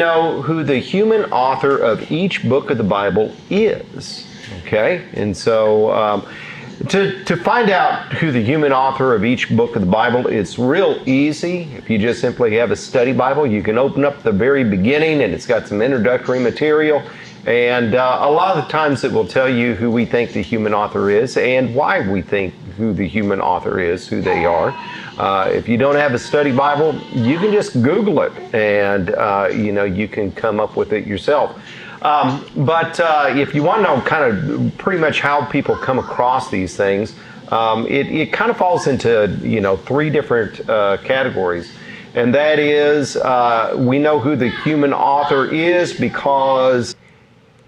know who the human author of each book of the Bible is. Okay? And so to find out who the human author of each book of the Bible, it's real easy. If you just simply have a study Bible, you can open up the very beginning and it's got some introductory material. And a lot of the times it will tell you who we think the human author is and why we think who the human author is, who they are. If you don't have a study Bible, you can just Google it and you can come up with it yourself. But if you want to know kind of pretty much how people come across these things, it kind of falls into three different categories. And that is, we know who the human author is because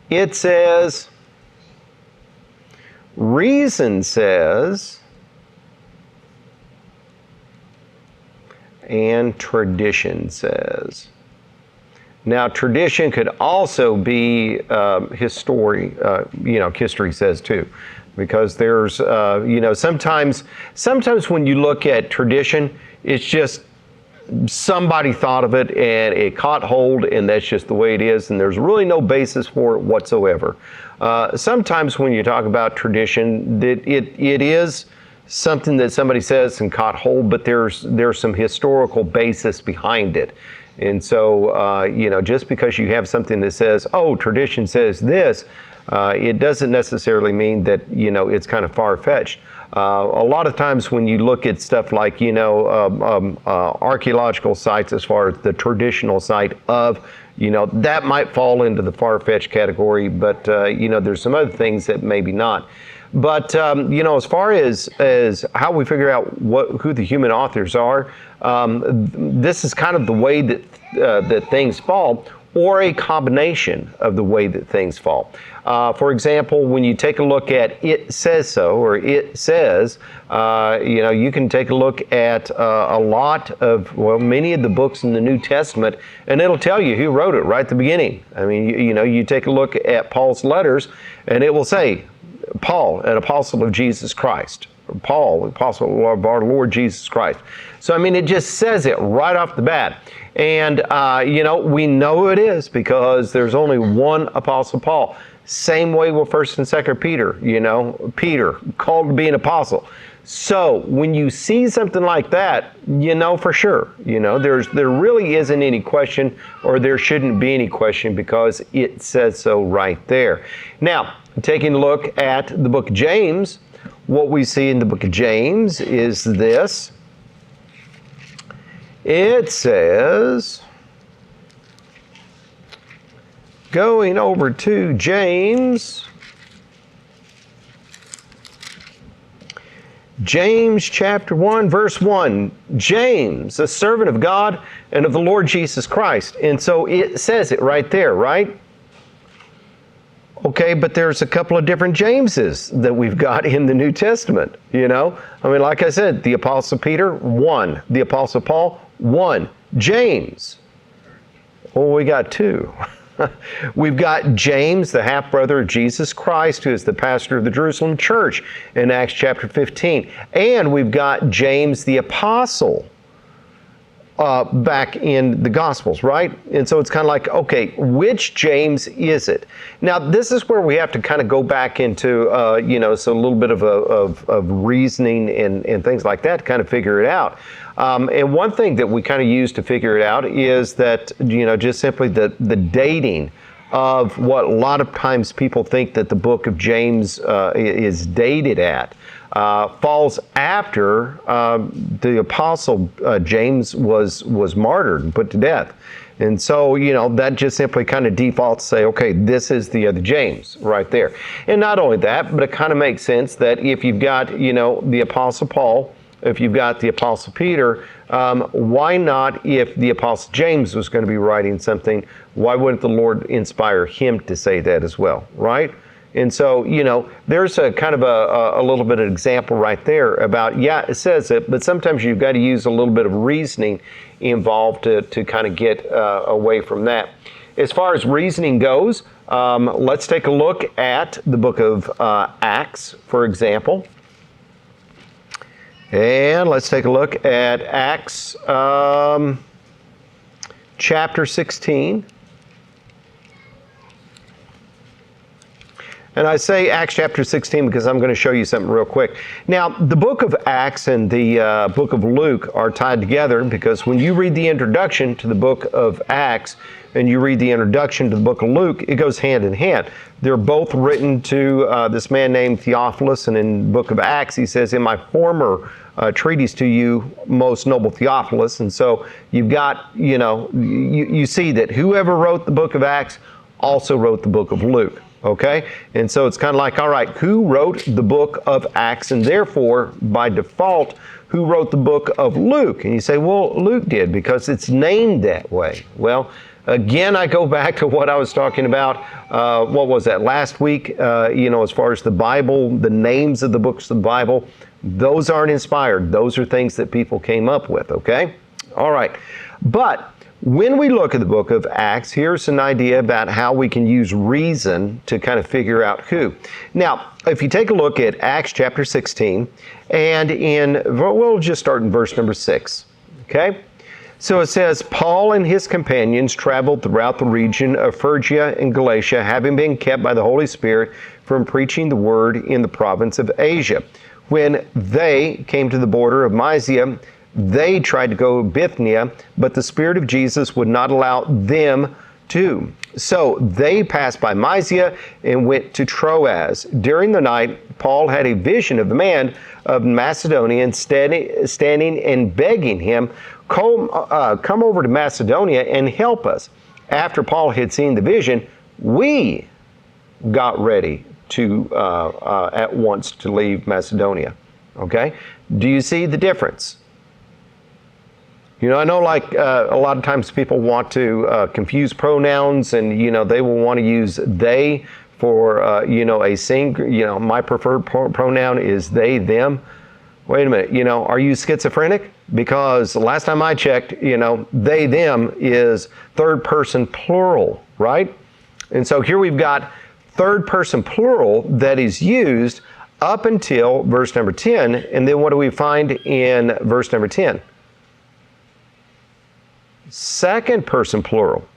it says, reason says, and tradition says. Now, tradition could also be history says too, because there's, sometimes when you look at tradition, it's just somebody thought of it and it caught hold and that's just the way it is and there's really no basis for it whatsoever. Sometimes when you talk about tradition, it is something that somebody says and caught hold, but there's some historical basis behind it. And so, just because you have something that says, oh, tradition says this, it doesn't necessarily mean that, it's kind of far-fetched. A lot of times when you look at stuff like, archaeological sites as far as the traditional site of, that might fall into the far-fetched category, but, there's some other things that maybe not. But, as far as how we figure out who the human authors are, this is kind of the way that things fall, or a combination of the way that things fall. For example, when you take a look at it says so, or it says, you can take a look at a lot of, many of the books in the New Testament, and it'll tell you who wrote it right at the beginning. I mean, you take a look at Paul's letters, and it will say, Paul, an apostle of Jesus Christ. Paul, apostle of our Lord Jesus Christ. So, I mean, it just says it right off the bat. And, we know it is because there's only one apostle Paul. Same way with 1st and 2nd Peter, Peter called to be an apostle. So when you see something like that, for sure, there really isn't any question, or there shouldn't be any question because it says so right there. Now, taking a look at the book of James, what we see in the book of James is this. It says, going over to James chapter 1, verse 1, James, a servant of God and of the Lord Jesus Christ. And so it says it right there, right? Okay, but there's a couple of different Jameses that we've got in the New Testament, I mean, like I said, the Apostle Peter, one. The Apostle Paul, one. James, well, we got two. We've got James, the half-brother of Jesus Christ, who is the pastor of the Jerusalem church in Acts chapter 15. And we've got James the Apostle back in the Gospels, right? And so it's kind of like, okay, which James is it? Now, this is where we have to kind of go back into, so a little bit of reasoning and things like that to kind of figure it out. And one thing that we kind of use to figure it out is that, just simply the dating of what a lot of times people think that the book of James is dated at. Falls after the apostle James was martyred and put to death. And so, that just simply kind of defaults to say, okay, this is the other James right there. And not only that, but it kind of makes sense that if you've got, the Apostle Paul, if you've got the Apostle Peter, why not, if the Apostle James was going to be writing something, why wouldn't the Lord inspire him to say that as well, right? And so, there's a kind of a little bit of example right there about, yeah, it says it, but sometimes you've got to use a little bit of reasoning involved to kind of get away from that. As far as reasoning goes, let's take a look at the book of Acts, for example. And let's take a look at Acts chapter 16. And I say Acts chapter 16 because I'm going to show you something real quick. Now, the book of Acts and the book of Luke are tied together because when you read the introduction to the book of Acts and you read the introduction to the book of Luke, it goes hand in hand. They're both written to this man named Theophilus, and in the book of Acts, he says, in my former treatise to you, most noble Theophilus. And so you've got, you see that whoever wrote the book of Acts also wrote the book of Luke. Okay? And so it's kind of like, all right, who wrote the book of Acts? And therefore, by default, who wrote the book of Luke? And you say, well, Luke did because it's named that way. Well, again, I go back to what I was talking about, what was that, last week, as far as the Bible, the names of the books of the Bible, those aren't inspired. Those are things that people came up with, okay? All right. But when we look at the book of Acts, here's an idea about how we can use reason to kind of figure out who. Now, if you take a look at Acts chapter 16, and we'll just start in verse number 6, okay? So it says, Paul and his companions traveled throughout the region of Phrygia and Galatia, having been kept by the Holy Spirit from preaching the word in the province of Asia. When they came to the border of Mysia, they tried to go to Bithynia, but the Spirit of Jesus would not allow them to. So they passed by Mysia and went to Troas. During the night, Paul had a vision of a man of Macedonia and standing and begging him, come over to Macedonia and help us. After Paul had seen the vision, we got ready to at once to leave Macedonia. Okay? Do you see the difference? I know like a lot of times people want to confuse pronouns and, they will want to use they for, a singular, my preferred pronoun is they, them. Wait a minute, are you schizophrenic? Because last time I checked, they, them is third person plural, right? And so here we've got third person plural that is used up until verse number 10. And then what do we find in verse number 10? Second person plural.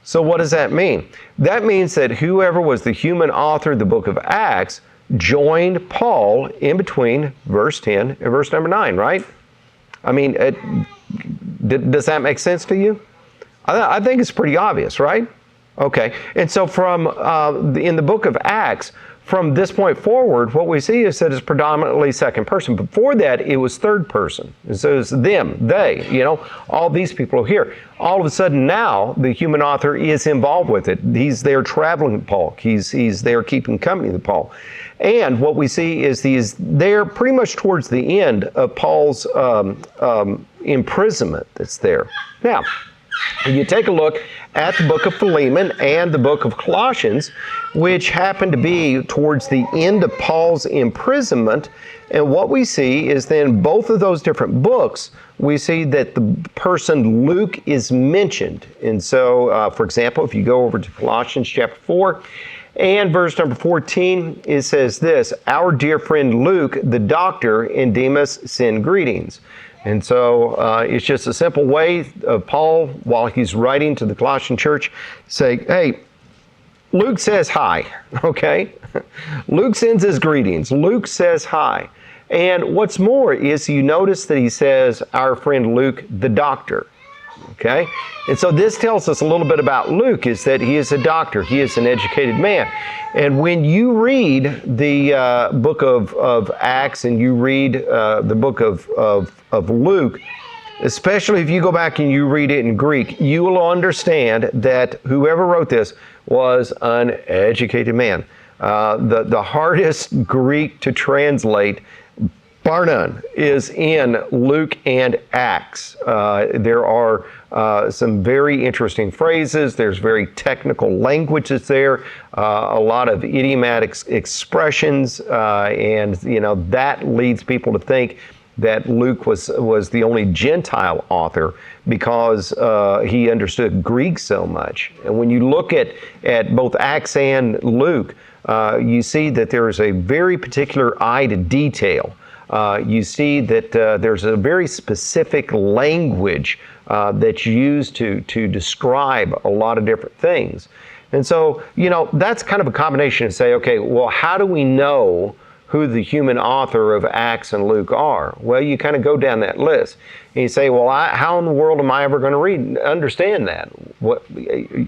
So what does that mean? That means that whoever was the human author of the book of Acts joined Paul in between verse 10 and verse number 9, right? I mean, does that make sense to you? I think it's pretty obvious, right? Okay. And so in the book of Acts, from this point forward, what we see is that it's predominantly second person. Before that, it was third person. So it's them, they, all these people are here. All of a sudden now, the human author is involved with it. He's there traveling with Paul. He's there keeping company with Paul. And what we see is he's there pretty much towards the end of Paul's imprisonment that's there. Now, you take a look at the book of Philemon and the book of Colossians, which happen to be towards the end of Paul's imprisonment. And what we see is then both of those different books, we see that the person Luke is mentioned. And so, for example, if you go over to Colossians chapter 4 and verse number 14, it says this, our dear friend Luke, the doctor, and Demas send greetings. And so it's just a simple way of Paul, while he's writing to the Colossian church, say, hey, Luke says hi, okay? Luke sends his greetings. Luke says hi. And what's more is you notice that he says, our friend Luke, the doctor, okay? And so this tells us a little bit about Luke, is that he is a doctor. He is an educated man. And when you read the book of Acts and you read the book of Luke, especially if you go back and you read it in Greek, you will understand that whoever wrote this was an educated man. The hardest Greek to translate, bar none, is in Luke and Acts. There are some very interesting phrases. There's very technical languages there, a lot of idiomatic expressions, and that leads people to think that Luke was the only Gentile author because he understood Greek so much. And when you look at both Acts and Luke, you see that there is a very particular eye to detail. You see that there's a very specific language that's used to describe a lot of different things. And so, that's kind of a combination to say, okay, well, how do we know who the human author of Acts and Luke are? Well, you kind of go down that list and you say, well, how in the world am I ever going to understand that?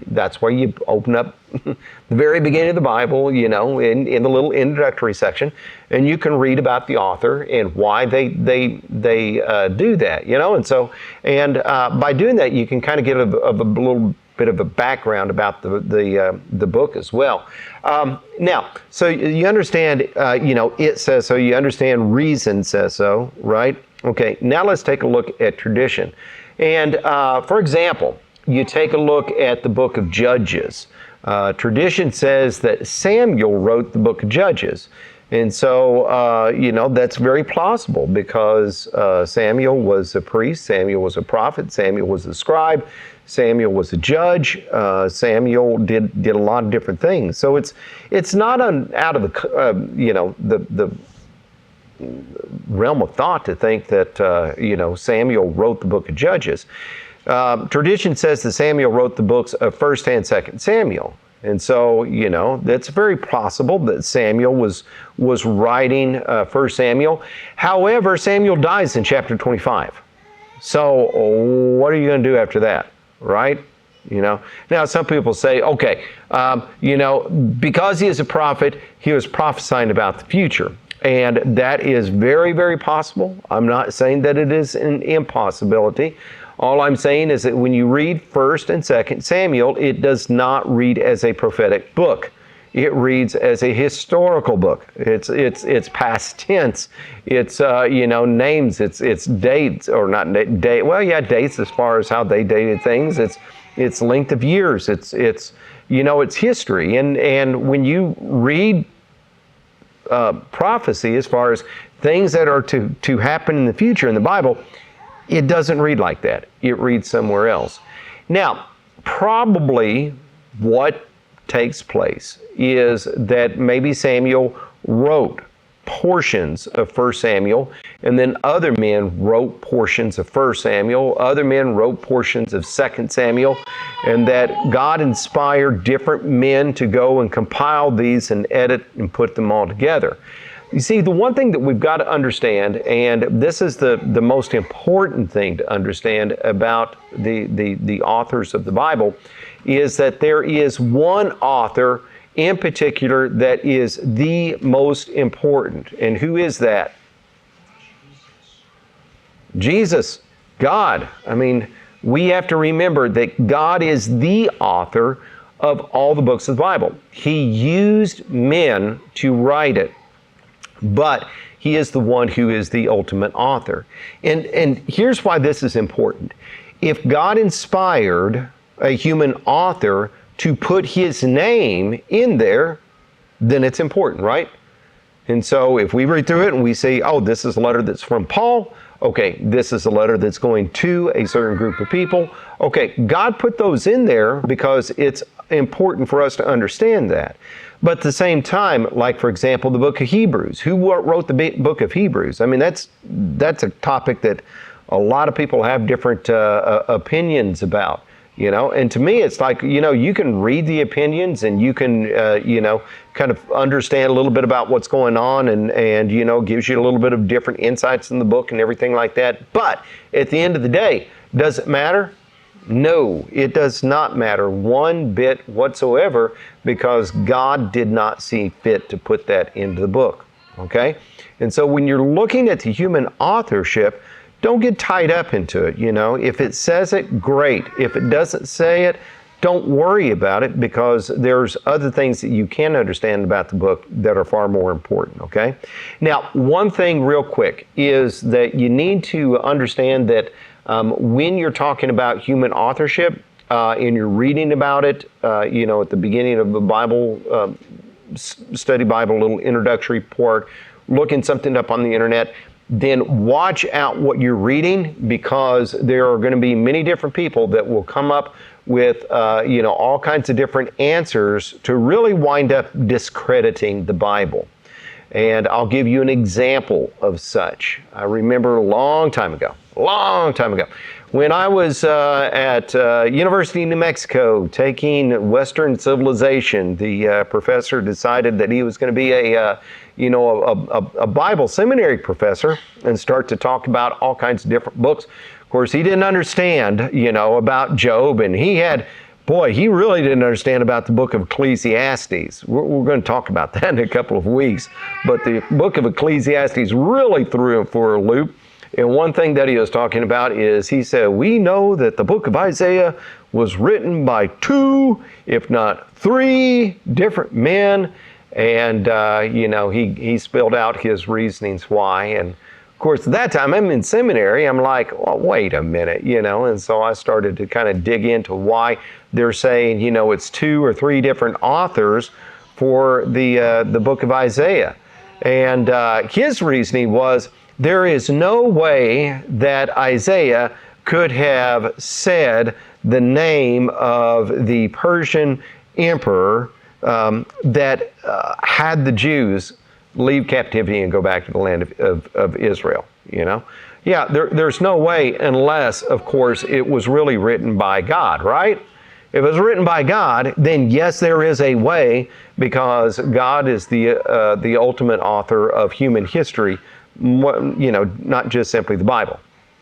That's where you open up the very beginning of the Bible, in the little introductory section, and you can read about the author and why they do that, and so, by doing that, you can kind of get a little bit of a background about the book as well. Now, so you understand, it says so. You understand reason says so, right? Okay. Now let's take a look at tradition. And for example, you take a look at the book of Judges. Tradition says that Samuel wrote the book of Judges. And so, that's very plausible because Samuel was a priest, Samuel was a prophet, Samuel was a scribe, Samuel was a judge. Samuel did a lot of different things. So it's not out of the realm of thought to think that Samuel wrote the book of Judges. Tradition says that Samuel wrote the books of 1st and 2nd Samuel. And so, that's very possible that Samuel was writing 1 Samuel. However, Samuel dies in chapter 25. So what are you going to do after that, right? Now some people say, okay, because he is a prophet, he was prophesying about the future. And that is very, very possible. I'm not saying that it is an impossibility. All I'm saying is that when you read 1st and 2nd Samuel, it does not read as a prophetic book. It reads as a historical book. It's past tense. It's names. It's dates or not date. Well, yeah, dates as far as how they dated things. It's length of years. It's history. And when you read prophecy as far as things that are to happen in the future in the Bible, it doesn't read like that. It reads somewhere else. Now, probably what takes place is that maybe Samuel wrote portions of 1 Samuel, and then other men wrote portions of 1 Samuel, other men wrote portions of 2 Samuel, and that God inspired different men to go and compile these and edit and put them all together. You see, the one thing that we've got to understand, and this is the most important thing to understand about the authors of the Bible, is that there is one author in particular that is the most important. And who is that? Jesus, God. I mean, we have to remember that God is the author of all the books of the Bible. He used men to write it, but He is the one who is the ultimate author. And here's why this is important. If God inspired a human author to put His name in there, then it's important, right? And so if we read through it and we say, oh, this is a letter that's from Paul, okay, this is a letter that's going to a certain group of people. Okay, God put those in there because it's important for us to understand that. But at the same time, like for example, the book of Hebrews. Who wrote the book of Hebrews? I mean, that's a topic that a lot of people have different opinions about. And to me, it's like, you can read the opinions and you can, kind of understand a little bit about what's going on and gives you a little bit of different insights in the book and everything like that. But at the end of the day, does it matter? No, it does not matter one bit whatsoever because God did not see fit to put that into the book. Okay? And so when you're looking at the human authorship, don't get tied up into it. If it says it, great. If it doesn't say it, don't worry about it because there's other things that you can understand about the book that are far more important, okay? Now, one thing real quick is that you need to understand that when you're talking about human authorship and you're reading about it, at the beginning of the Bible, study Bible, little introductory part, looking something up on the internet, then watch out what you're reading because there are going to be many different people that will come up with, all kinds of different answers to really wind up discrediting the Bible. And I'll give you an example of such. I remember a long time ago, when I was at University of New Mexico taking Western civilization. The professor decided that he was going to be a Bible seminary professor and start to talk about all kinds of different books. Of course, he didn't understand, about Job, and he really didn't understand about the book of Ecclesiastes. We're going to talk about that in a couple of weeks. But the book of Ecclesiastes really threw him for a loop. And one thing that he was talking about is he said, we know that the book of Isaiah was written by 2, if not 3 different men. And, he spelled out his reasonings why. And of course, at that time, I'm in seminary. I'm like, well, wait a minute, and so I started to kind of dig into why they're saying, it's 2 or 3 different authors for the book of Isaiah. And his reasoning was, there is no way that Isaiah could have said the name of the Persian emperor that had the Jews leave captivity and go back to the land of Israel, Yeah, there's no way unless, of course, it was really written by God, right? If it was written by God, then yes, there is a way, because God is the ultimate author of human history, not just simply the Bible,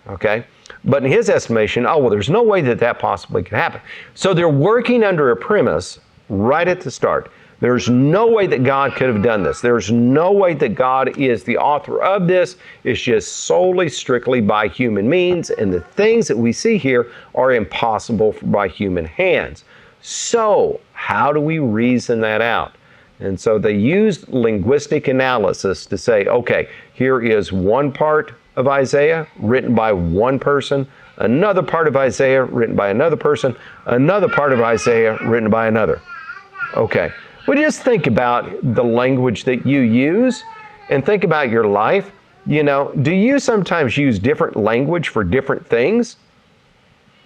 okay? But in his estimation, there's no way that possibly could happen. So they're working under a premise right at the start. There's no way that God could have done this. There's no way that God is the author of this. It's just solely, strictly by human means, and the things that we see here are impossible by human hands. So, how do we reason that out? And so they used linguistic analysis to say, okay, here is one part of Isaiah written by one person, another part of Isaiah written by another person, another part of Isaiah written by another. Okay. Well, just think about the language that you use and think about your life. Do you sometimes use different language for different things?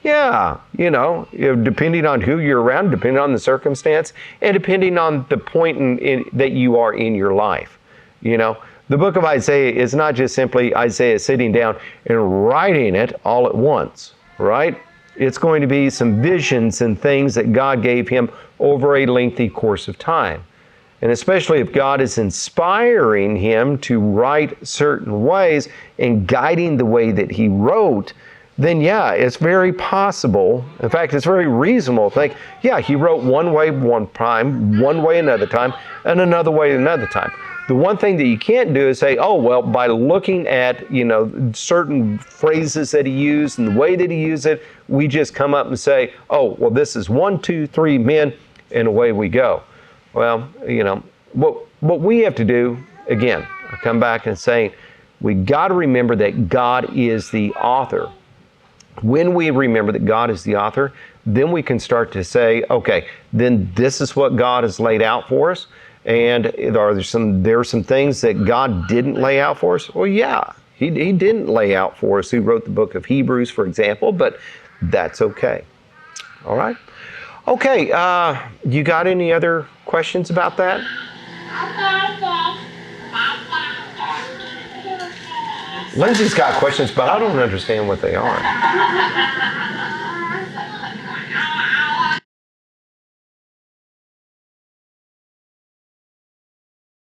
Yeah, depending on who you're around, depending on the circumstance, and depending on the point that you are in your life. The book of Isaiah is not just simply Isaiah sitting down and writing it all at once, right? It's going to be some visions and things that God gave him over a lengthy course of time. And especially if God is inspiring him to write certain ways and guiding the way that he wrote, then yeah, it's very possible. In fact, it's very reasonable to think, yeah, he wrote one way one time, one way another time, and another way another time. The one thing that you can't do is say, by looking at, certain phrases that he used and the way that he used it, we just come up and say, this is 1, 2, 3 men, and away we go. Well, what we have to do, again, I come back and say, we got to remember that God is the author. When we remember that God is the author, then we can start to say, okay, then this is what God has laid out for us. And there are some things that God didn't lay out for us? Well, yeah, he didn't lay out for us. He wrote the book of Hebrews, for example, but that's okay. All right? Okay, you got any other questions about that? Lindsay's got questions, but I don't understand what they are.